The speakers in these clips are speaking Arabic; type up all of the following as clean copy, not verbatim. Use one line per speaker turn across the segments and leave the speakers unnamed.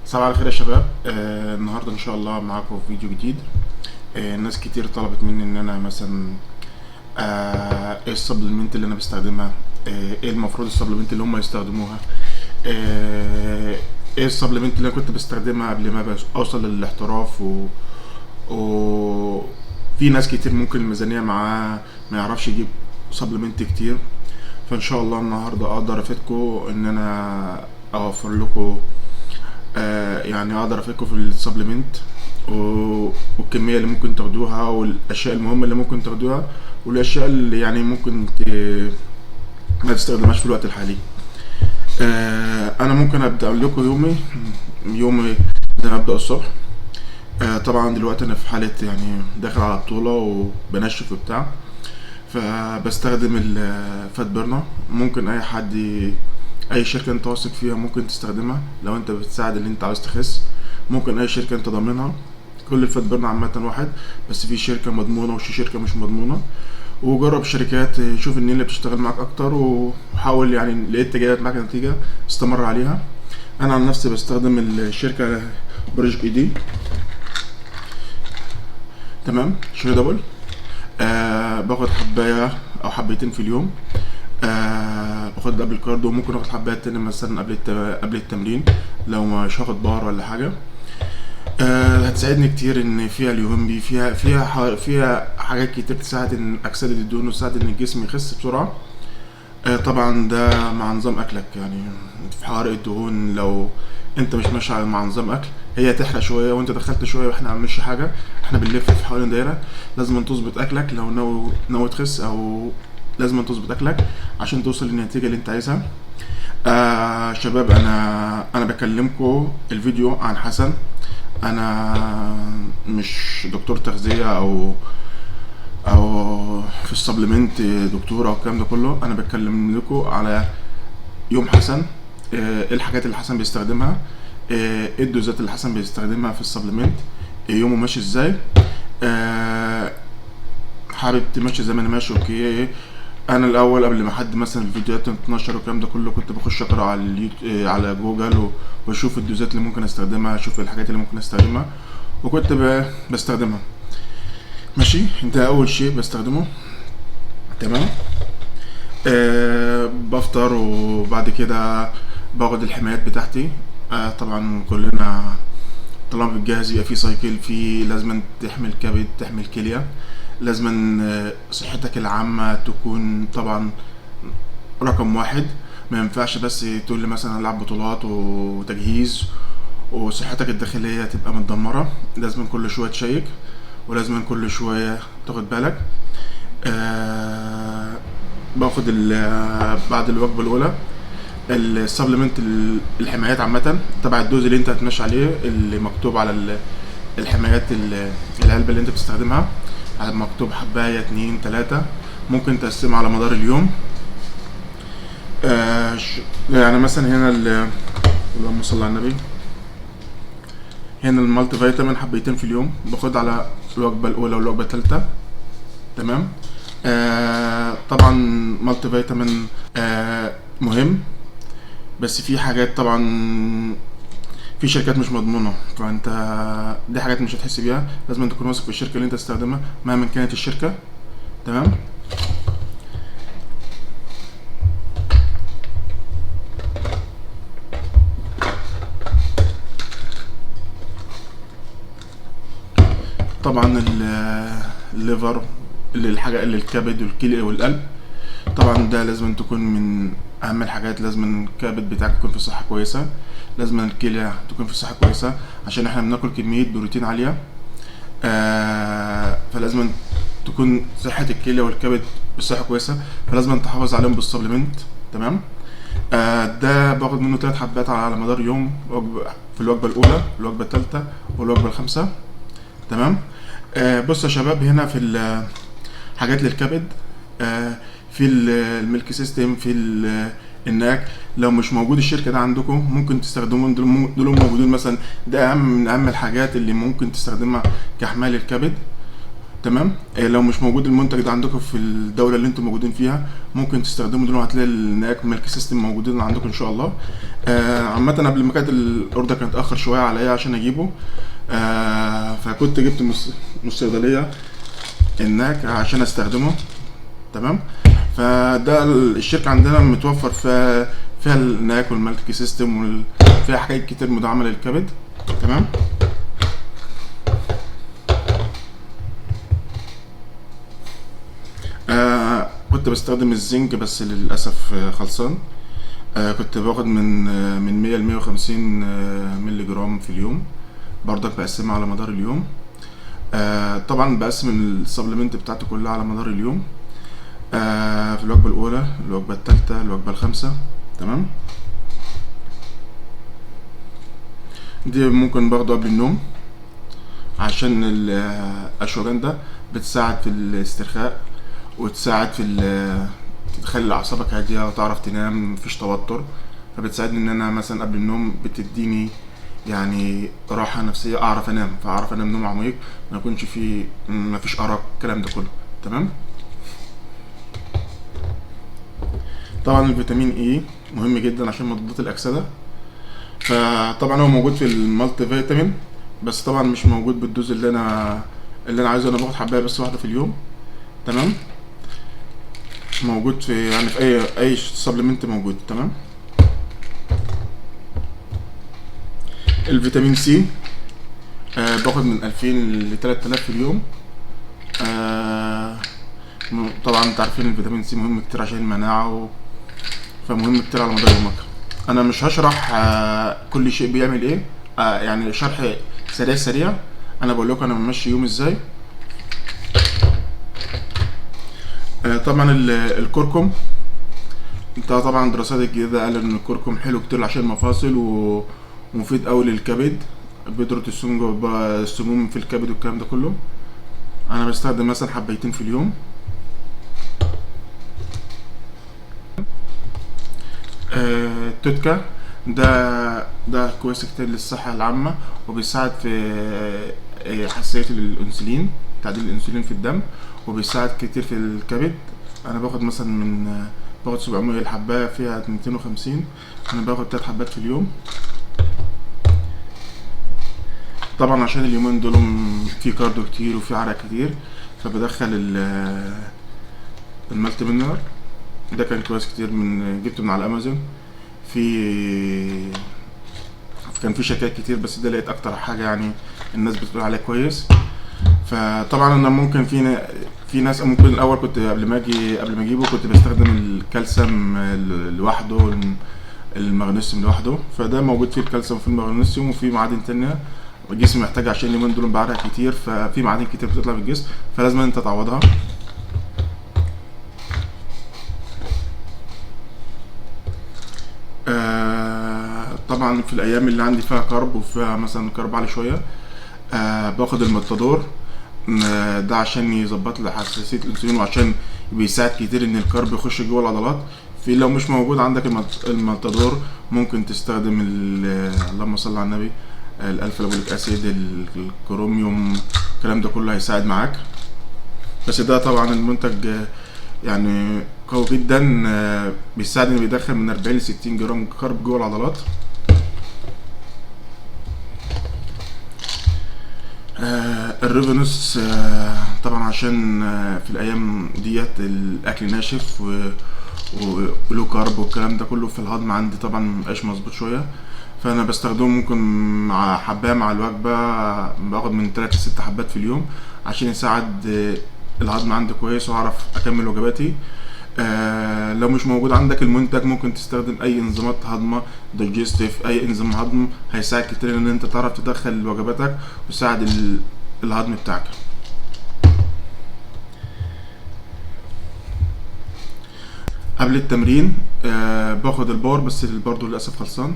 صباح الخير يا شباب. النهارده ان شاء الله معاكم في فيديو جديد. ناس كتير طلبت مني ان انا مثلا ايه السبلمنت اللي انا بستخدمها، ايه المفروض السبلمنت اللي هم يستخدموها، آه ايه السبلمنت اللي انا كنت بستخدمها قبل ما اوصل للاحتراف و في ناس كتير ممكن الميزانية معاه ما يعرفش يجيب سبلمنت كتير. فان شاء الله النهارده اقدر افيدكم ان انا اوفر لكم، يعني اقدر افيدكم في السبلمنت والكميه اللي ممكن تاخدوها والاشياء المهمه اللي ممكن تاخدوها والاشياء اللي يعني ممكن ما تستخدمهاش في الوقت الحالي. انا ممكن ابدا لكم يومي زي ما ابدا الصبح. طبعا دلوقتي انا في حاله يعني داخل على بطوله وبنشف وبتاع، فبستخدم الفات بيرنر. ممكن اي حد اي شركه انت واثق فيها ممكن تستخدمها لو انت بتساعد اللي انت عاوز تخس. ممكن اي شركه انت ضامنها. كل الفات بيرنر عامه واحد، بس في شركه مضمونه وفي شركه مش مضمونه. وجرب شركات، شوف ان اللي بتشتغل معاك اكتر وحاول، يعني لقيت جايبت معاك نتيجه استمر عليها. انا عن نفسي بستخدم الشركه بروجكت اي دي. تمام، شير دبل. باخد حبايه او حبيتين في اليوم. باخد قبل الكارديو، وممكن اخد حباية تاني مثلا قبل التمرين لو مش هاخد بار ولا حاجة. هتساعدني كتير ان فيها اليومبي، فيها حاجات كتير تساعد ان اكسدة الدهون وتساعد ان الجسم يخس بسرعة. طبعا ده مع نظام اكلك، يعني في حرق الدهون لو انت مش ماشي مع نظام اكل هي تحرق شويه وانت دخلت شويه واحنا عملش حاجه. احنا بنلف في حوالين دايره. لازم تظبط اكلك لو ناوي تخس، او لازم تظبط اكلك عشان توصل للنتيجه اللي انت عايزها. شباب، انا بكلمكم الفيديو عن حسن. انا مش دكتور تغذيه او في السبلمنت دكتور او الكلام ده كله. انا بتكلم لكم على يوم حسن، ايه الحاجات اللي حسن بيستخدمها، ايه الدوزات اللي حسن بيستخدمها في السبلمنت، يومه ماشي ازاي. حابب تمشي زي ما انا ماشي، اوكي. انا الاول قبل ما حد مثلا الفيديوهات تتنشر والكلام ده كله كنت بخش اقرا على على جوجل واشوف الدوزات اللي ممكن استخدمها، اشوف الحاجات اللي ممكن استخدمها وكنت بستخدمها. ماشي، ده اول شيء بستخدمه. تمام. بفطر وبعد كده باخد الحمايات بتاعتي. طبعا كلنا طالما بتجهز يبقى في سايكل، في لازم تحمل كبد، تحمل كلية. لازم صحتك العامة تكون طبعا رقم واحد. ما ينفعش بس تقول لي مثلا العب بطولات وتجهيز وصحتك الداخلية تبقى متدمرة. لازم كل شوية تشيك، ولازم كل شوية تاخد بالك. باخد بعد الوجبة الأولى السبلمنت، الحمايات عامة تبع الدوز اللي انت هتمشي عليه، اللي مكتوب على الحمايات، العلبة اللي انت بتستخدمها مكتوب حباية 2 3. ممكن تقسمها على مدار اليوم. يعني مثلا هنا اللهم صل على النبي، هنا المالتي فيتامين حبيتين في اليوم باخد على الوجبة الأولى والوجبة الثالثة. تمام. طبعا مالتي فيتامين مهم، بس في حاجات طبعا في شركات مش مضمونة، فانت دي حاجات مش هتحس بيها. لازم تكون واثق في الشركة اللي انت تستخدمها مهما كانت الشركة. تمام. طبعا الليفر، اللي الحاجة اللي الكبد والكلى والقلب، طبعا ده لازم تكون من اهم الحاجات. لازم الكبد بتاعك يكون في صحة كويسة، لازم الكلى تكون في صحة كويسة عشان احنا بناكل كمية بروتين عالية. فلازم تكون صحة الكلى والكبد بصحة كويسة، فلازم تحافظ عليهم بالسبلمنت. تمام. ده باخد منه 3 حبات على مدار يوم، في الوجبة الأولى، الوجبة الثالثة، والوجبة الخامسة. تمام. بص يا شباب، هنا في حاجات للكبد، في الميلك سيستم، في الناك. لو مش موجود الشركه ده عندكم ممكن تستخدموا دول موجودين مثلا. ده اهم من اهم الحاجات اللي ممكن تستخدمها كحماية الكبد. تمام. لو مش موجود المنتج ده عندكم في الدوله اللي انتم موجودين فيها، ممكن تستخدموا دول، هتلاقي الناك ميلك سيستم موجودين عندكم ان شاء الله. عامه قبل ما كانت الاوردر كان اتاخر شويه عليا عشان اجيبه، فكنت جبت من الصيدليه الناك عشان استخدمه. تمام. فده الشركه عندنا متوفر فيها الناك والمالتي سيستم فيها حاجات كتير مدعمه للكبد. تمام. كنت بستخدم الزنك بس للاسف خلصان. كنت باخد من 100 ل 150 مللي جرام في اليوم، برضك بقسمها على مدار اليوم. طبعا بقسم السبلمنت بتاعتي كلها على مدار اليوم، في الوجبة الأولى، الوجبة التالتة، الوجبة الخامسة. تمام. دي ممكن باخده قبل النوم عشان الأشوجندا بتساعد في الاسترخاء، وتساعد تخلي أعصابك هادية وتعرف تنام، مفيش توتر. فبتساعدني إن أنا مثلا قبل النوم بتديني يعني راحة نفسية، أعرف أنام، فأعرف أنام نوم عميق، ما يكونش فيه مفيش أرق، الكلام ده كله. تمام. طبعا الفيتامين اي مهم جدا عشان مضادات الاكسده، فطبعا هو موجود في المالتي فيتامين، بس طبعا مش موجود بالدوز اللي انا عايزه. انا باخد حبايه بس واحده في اليوم. تمام. موجود في يعني في اي سبلمنت موجود. تمام. الفيتامين سي باخد من 2000 ل 3000 في اليوم. طبعا انت عارفين الفيتامين سي مهم كتير عشان المناعه، فمهم كتير على مدار يومك. انا مش هشرح كل شيء بيعمل ايه، يعني شرح سريع سريع. انا بقول لكم انا ماشي يوم ازاي. طبعا الكركم، انت طبعا الدراسات الجديده قال ان الكركم حلو كتير عشان المفاصل ومفيد قوي للكبد، بيضرب السموم في الكبد والكلام ده كله. انا بستخدم مثلا حبيتين في اليوم. التوتكا ده كويس كتير للصحة العامة، وبيساعد في حساسية الأنسولين، تعديل الأنسولين في الدم، وبيساعد كتير في الكبد. أنا باخد مثلا باخد 700 الحباية فيها 250، أنا باخد 3 حبات في اليوم. طبعا عشان اليومين دول في كارديو كتير وفي عرق كتير، فبدخل المالتي مينرال. ده كان كويس كتير، جبته من على الامازون. في كان في شركات كتير، بس ده لقيت اكتر حاجه يعني الناس بتقول عليه كويس. فطبعا انا ممكن في ناس ممكن الاول كنت قبل ما اجيبه كنت بستخدم الكالسيوم لوحده، المغنيسيوم لوحده. فده موجود فيه الكالسيوم وفيه المغنيسيوم وفيه معادن تانية الجسم محتاجها، عشان اليومين دول بعرق كتير، ففي معادن كتير بتطلع في الجسم، فلازم انت تعوضها. طبعا في الايام اللي عندي فيها كرب وفيها مثلا كرب عالي شويه، باخد المتادور. ده عشان يظبط لي حساسيه الانسولين، وعشان بيساعد كتير ان الكرب يخش جوه العضلات. لو مش موجود عندك المتادور، ممكن تستخدم اللهم صل على النبي، الالفا لابوليك اسيد، الكروميوم، الكلام ده كله هيساعد معاك. بس ده طبعا المنتج يعني قوي جدا، بيساعد انه بيدخل من 40 ل 60 جرام كارب جوه العضلات. الريفينوس طبعا عشان في الايام ديت الاكل ناشف ولو كارب والكلام ده كله، في الهضم عندي طبعا مبقاش مظبوط شويه، فانا بستخدمه ممكن مع حبايه مع الوجبه، باخد من 3 ل 6 حبات في اليوم عشان يساعد الهضم عندي كويس واعرف اكمل وجباتي. لو مش موجود عندك المنتج، ممكن تستخدم اي انزيمات هضمه، دايجستيف، اي انزيم هضم هيساعد كتير ان انت تعرف تدخل وجباتك ويساعد الهضم بتاعك. قبل التمرين باخد البار، بس برضه للاسف خلصان.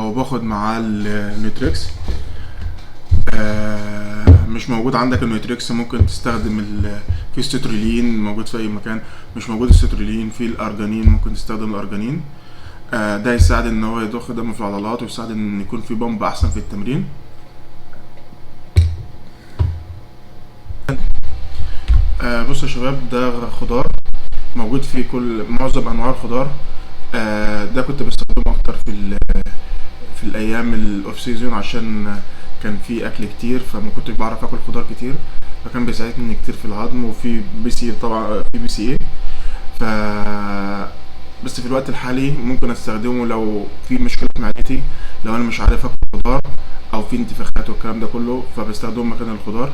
وباخد معاه النيوتريكس. مش موجود عندك النيوتريكس، ممكن تستخدم في السترولين موجود في اي مكان. مش موجود السترولين، في الارجانين، ممكن تستخدم الارجانين. ده يساعد ان هو يضخ دم في العضلات، ويساعد ان يكون في بامب احسن في التمرين. بص يا شباب، ده خضار موجود في كل معظم انواع الخضار. ده كنت بستخدمه اكتر في الايام الاوف سيزون، عشان كان في اكل كتير فما كنتش بعرف اكل خضار كتير، فكان بيساعدني كتير في الهضم. وفي بي سي طبعا، في بي سي اي. ف بس في الوقت الحالي ممكن استخدمه لو في مشكلة في معدتي، لو انا مش عارف اكل خضار او في انتفاخات والكلام ده كله، فبستخدمه مكان الخضار.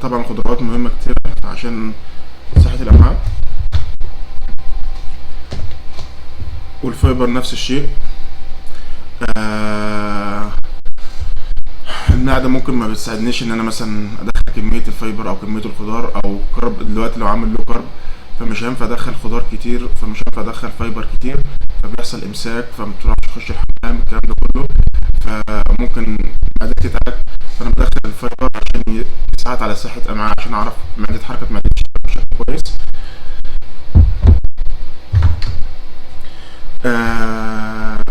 طبعا الخضروات مهمة كتير عشان صحة الامعاء، والفايبر نفس الشيء. آه المعدة ممكن ما بتساعدنيش ان انا مثلا ادخل كمية الفايبر او كمية الخضار او كرب. دلوقتي لو عامل له كرب فمش هينفع ادخل خضار كتير، فمش هينفع ادخل فايبر كتير، فبيحصل امساك، فما بتعرفش تخش الحمام الكلام ده كله، فممكن معدتي تتعب. فانا بدخل الفايبر عشان يساعد على صحة امعاء، عشان اعرف معدة حركة معدتي بشكل كويس. آه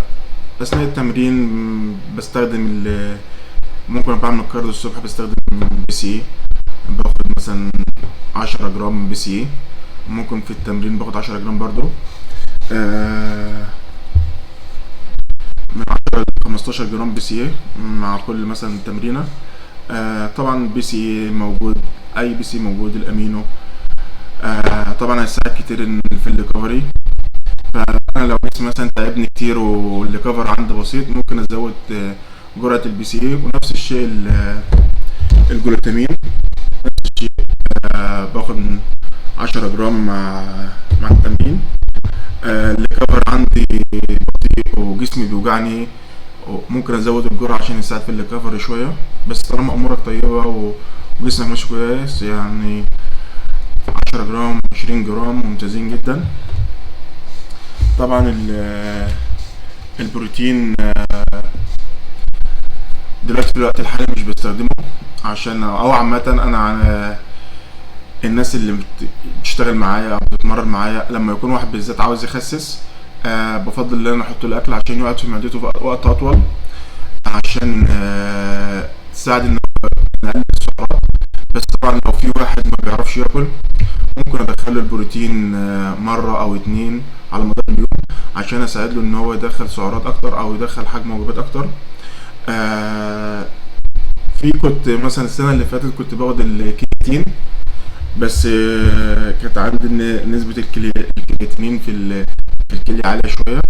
اثناء التمرين بستخدم ممكن بعمل كارديو الصبح بستخدم بي سي، باخد مثلا 10 جرام بي سي. ممكن في التمرين باخد 10 جرام برضو، آه، من 10 ل 15 جرام بي سي مع كل مثلا تمرينة. طبعا بي سي موجود، اي بي سي موجود، الامينو. طبعا هيساعد كتير في الريكفري. فانا لو جسمي مثلا تعبني كتير والريكفر عندي بسيط، ممكن ازود جرعة البي سي اي. ونفس الشيء الجلوتامين، نفس الشيء. باخد من 10 جرام مع التمرين. الريكفر عندي بطيء وجسمي بيوجعني، ممكن ازود الجرعة عشان يساعد في الريكفري شوية. بس طالما امورك طيبة وجسمك ماشي كويس، يعني 10 جرام 20 جرام ممتازين جدا. طبعا البروتين دلوقتي في الوقت الحالي مش بستخدمه، عشان او عامة انا الناس اللي بتشتغل معايا او بتتمرن معايا، لما يكون واحد بالذات عاوز يخسس، بفضل ان انا احط له اكل عشان يقعد في معدته في وقت اطول، عشان تساعد ان نقلل السعرات. بس طبعا لو في واحد ما بيعرفش ياكل، ممكن ادخله البروتين مرة او اتنين على مدار اليوم، عشان اساعد له ان هو يدخل سعرات اكتر او يدخل حجم وجبات اكتر. كنت مثلا السنة اللي فاتت كنت باخد الكرياتين، بس كانت عندي نسبة الكرياتينين في الكلية عالية شوية.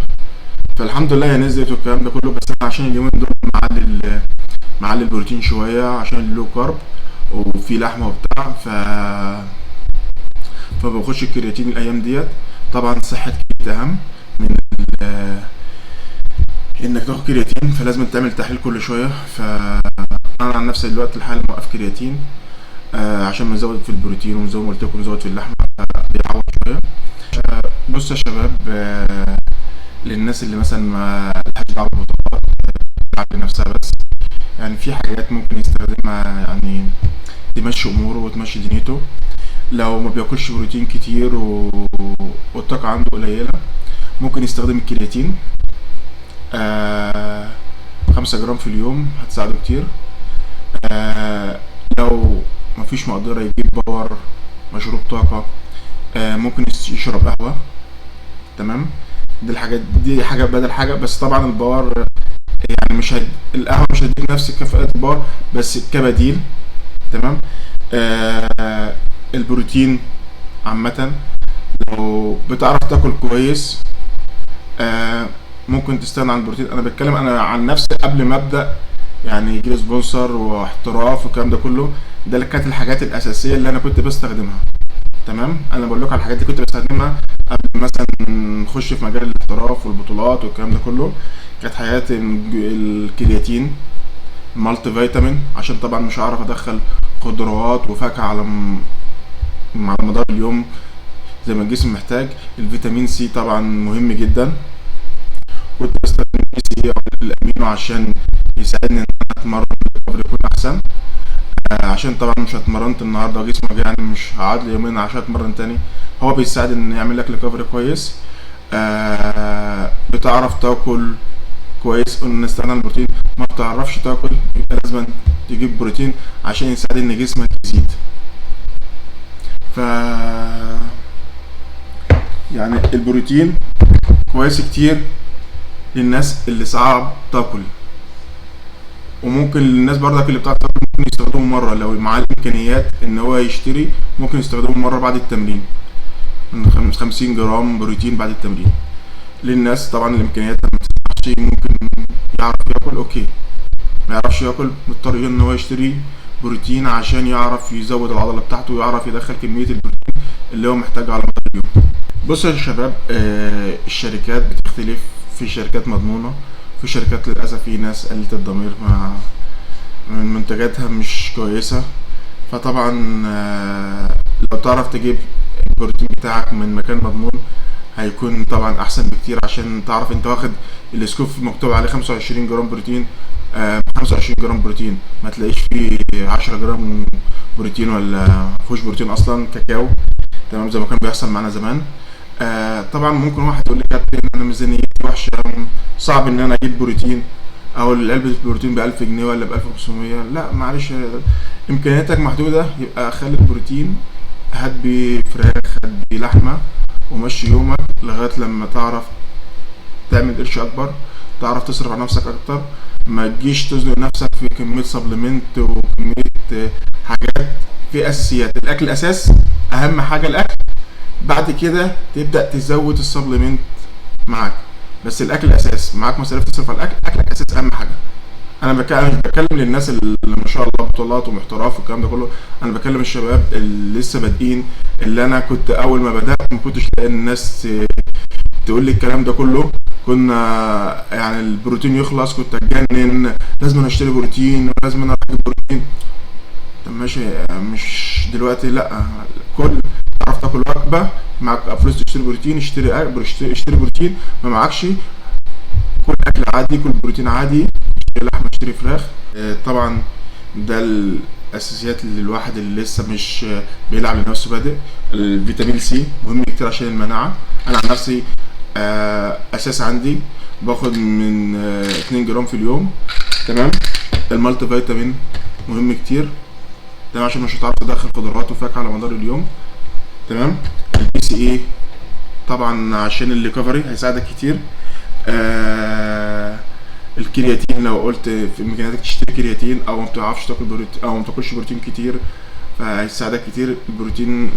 فالحمد لله هي نزلت والكلام ده كله. بس انا عشان اليومين دول معلي البروتين شوية عشان اللو كارب وفي لحمة وبتاع، فباخدش الكرياتين الايام ديت. طبعا صحة كرياتين اهم من انك تاخد كرياتين، فلازم تعمل تحليل كل شوية. فانا عن نفسي الوقت الحالي موقف كرياتين، عشان مزود في البروتين وزي ما قلت لكم مزود في اللحمة، بيعوض شوية. بص يا شباب، للناس اللي مثلا ما لهاش دعوة بالبطولات، بتلعب لنفسها بس، يعني في حاجات ممكن يستخدمها يعني تمشي اموره وتمشي دنيته. لو ما بياكلش بروتين كتير والطاقة عنده قليلة، ممكن يستخدم الكرياتين. 5 جرام في اليوم هتساعده كتير. لو مفيش مقدرة يجيب باور مشروب طاقة، ممكن يشرب قهوة. تمام، دي حاجة بدل حاجة. بس طبعا الباور يعني القهوة مش هتديك نفس كفاءة الباور، بس كبديل. تمام. البروتين عامة لو بتعرف تاكل كويس، ممكن تستغنى عن البروتين. انا بتكلم انا عن نفسي قبل ما ابدا يعني يجيلي سبونسر واحتراف والكلام ده كله. ده اللي كانت الحاجات الاساسيه اللي انا كنت بستخدمها. تمام، انا بقول لك على الحاجات دي كنت بستخدمها قبل مثلا نخش في مجال الاحتراف والبطولات والكلام ده كله. كانت حياتي الكرياتين، مالتي فيتامين، عشان طبعا مش هعرف ادخل خضروات وفاكهه على مدار اليوم زي ما الجسم محتاج. الفيتامين سي طبعا مهم جدا، كنت بستخدم بي سي او الامينو عشان يساعدني ان انا اتمرن الريكفري يكون احسن. عشان طبعا مش اتمرنت النهارده جسمي وجعني، مش هقعد لي يومين عشان اتمرن تاني. هو بيساعد ان يعمل لك ريكفري كويس. بتعرف تاكل كويس، قلنا نستغنى عن البروتين. ما بتعرفش تاكل، يبقى لازم تجيب بروتين عشان يساعد ان جسمك يزيد. ف يعني البروتين كويس كتير للناس اللي صعب تاكل، وممكن الناس برضك اللي بتعرف تاكل ممكن يستخدموا مره لو معاه الامكانيات ان هو يشتري، ممكن يستخدموا مره بعد التمرين من 50 جرام بروتين بعد التمرين. للناس طبعا الامكانيات ما تسمحش، ممكن يعرف ياكل اوكي، ما يعرفش ياكل مضطر ان هو يشتري بروتين عشان يعرف يزود العضله بتاعته ويعرف يدخل كميه البروتين اللي هو محتاجها على مدار اليوم. بصوا يا شباب، الشركات بتختلف، في شركات مضمونه، في شركات للاسف في ناس قلة الضمير مع من منتجاتها مش كويسه. فطبعا لو تعرف تجيب البروتين بتاعك من مكان مضمون هيكون طبعا احسن بكتير، عشان تعرف انت واخد السكوب مكتوب عليه 25 جرام بروتين، 25 جرام بروتين، ما تلاقيش فيه 10 جرام بروتين ولا مفيهوش بروتين اصلا، كاكاو تمام زي ما كان بيحصل معانا زمان. طبعا ممكن واحد يقول لي كابتن انا ميزانيتي وحشه، صعب ان انا اجيب بروتين، او علبه البروتين ب 1000 جنيه ولا ب 1500. لا معلش، امكانياتك محدوده، يبقى خلي البروتين هات بيه فراخ، هات بيه لحمه، ومشي يومك لغايه لما تعرف تعمل قرش اكبر، تعرف تصرف على نفسك اكتر. ما تجيش تزنق نفسك في كميه سبلمنت وكميه حاجات. في اساسيات، الاكل اساس، اهم حاجه الاكل، بعد كده تبدا تزود السبلمنت معاك، بس الاكل اساس. معاك مصاريف تصرف على الاكل، اكلك اساس اهم حاجه. انا مش بتكلم للناس اللي ما شاء الله بطولات ومحتراف والكلام ده كله، انا بكلم الشباب اللي لسه بادئين، اللي انا كنت اول ما بدات ما كنتش لاقي الناس تقول لي الكلام ده كله. كنا يعني البروتين يخلص كنت اتجنن، لازم اشتري بروتين ولازم انا اجيب بروتين. طب ماشي، مش دلوقتي، لا، كل تعرف تاكل وجبه، معاك فلوس تشتري بروتين اشتري بروتين، ما معكش كل اكل عادي، كل بروتين عادي، اشتري لحمه، اشتري فراخ. طبعا ده الاساسيات اللي الواحد اللي لسه مش بيلعب لنفسه بادئ. الفيتامين سي مهم كتير عشان المناعه. انا عن نفسي اساس عندي باخد من 2 جرام في اليوم، تمام. المالتي فيتامين مهم كتير، تمام، عشان مش هتعرف تدخل خضروات وفاكهه على مدار اليوم، تمام. البي سي اي طبعا عشان الليكفري هيساعدك كتير. الكرياتين لو قلت في امكانياتك تشتري كرياتين، او ما بتعرفش تاكل بروتين او ما بتاكلش بروتين كتير، فهيساعدك كتير.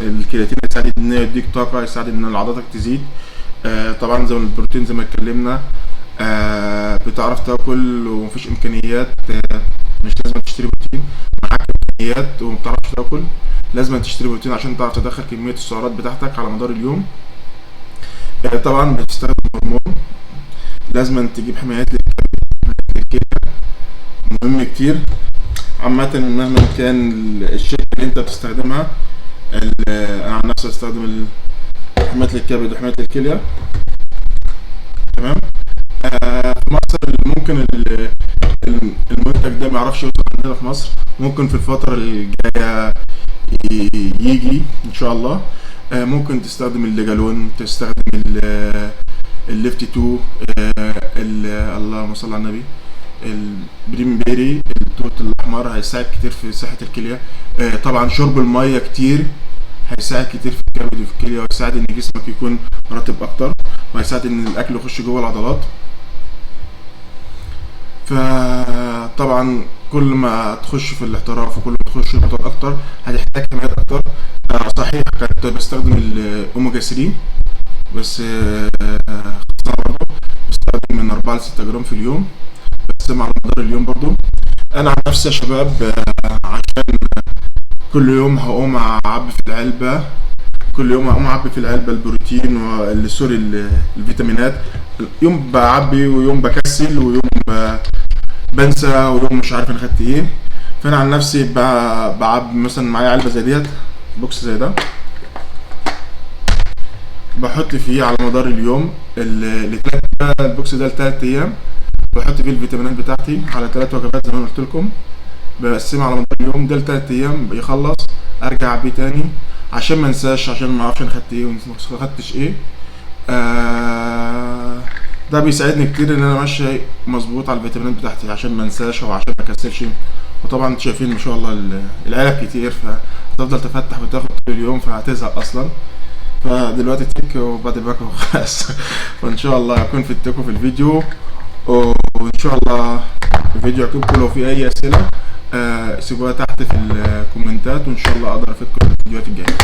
الكرياتين هيساعد ان يديك طاقه، هيساعد ان عضلاتك تزيد. طبعا زي البروتين زي ما اتكلمنا، بتعرف تاكل ومفيش امكانيات، مش لازم تشتري بروتين. معاك امكانيات ومبتعرفش تاكل، لازم تشتري بروتين عشان تعرف تدخل كميه السعرات بتاعتك على مدار اليوم. طبعا بتستخدم هرمون، لازم تجيب حمايات للكلى، مهم كتير. عامة مهما كان الشركة اللي انت بتستخدمها، انا عن نفسي بستخدم حماية للكبد وحماية الكلى، تمام. في مصر ممكن المنتج ده معرفش يوصل عندنا في مصر، ممكن في الفترة الجاية يجي ان شاء الله. ممكن تستخدم الليجالون، تستخدم الليفت 2، اللهم صل على النبي، البريم بيري، التوت الاحمر، هيساعد كتير في صحة الكلية. طبعا شرب المية كتير هيساعد كتير في الكبد وفي الكلية، وهيساعد ان جسمك يكون مرطب اكتر، وهيساعد ان الاكل يخش جوه العضلات. فطبعا كل ما تخش في الاحتراف وكل ما تخش بطولات اكتر هتحتاج كميات اكتر. صحيح كنت بستخدم الاوميجا 3، بس برضه بستخدم من 4 ل 6 جرام في اليوم، بقسمها على مدار اليوم برضه. انا عن نفسي يا شباب، عشان كل يوم هقوم اعبي في العلبه، كل يوم هقوم اعبي في العلبه البروتين سوري الفيتامينات، يوم بعبي ويوم بكسل ويوم بنسى ويوم مش عارف انا خدت ايه. فانا عن نفسي بعبي مثلا معايا علبه زي ديت، بوكس زي ده، بحط فيه على مدار اليوم البوكس ده ل3 ايام، بحط فيه الفيتامينات بتاعتي على 3 وجبات زي ما قلت لكم، بقسمها على مدار اليوم. ده ل3 ايام بيخلص، ارجع بيه تاني عشان ما انساش، عشان ما اعرفش انا خدت ايه وما خدتش ايه. ده بيساعدني كتير ان انا ماشي مظبوط على الفيتامينات بتاعتي عشان ما انساش او عشان ما اكسلش. وطبعا انتوا شايفين ما شاء الله العلب كتير، هتفضل تفتح وتاخد طول اليوم فهتزهق اصلا. فدلوقتي تك وبعد باك وخلاص. فان شاء الله هكون فدتكم في الفيديو، وان شاء الله الفيديو يعجبكم. لو في اي اسئله سيبوها تحت في الكومنتات، وان شاء الله اقدر افيدكم في الفيديوهات الجايه.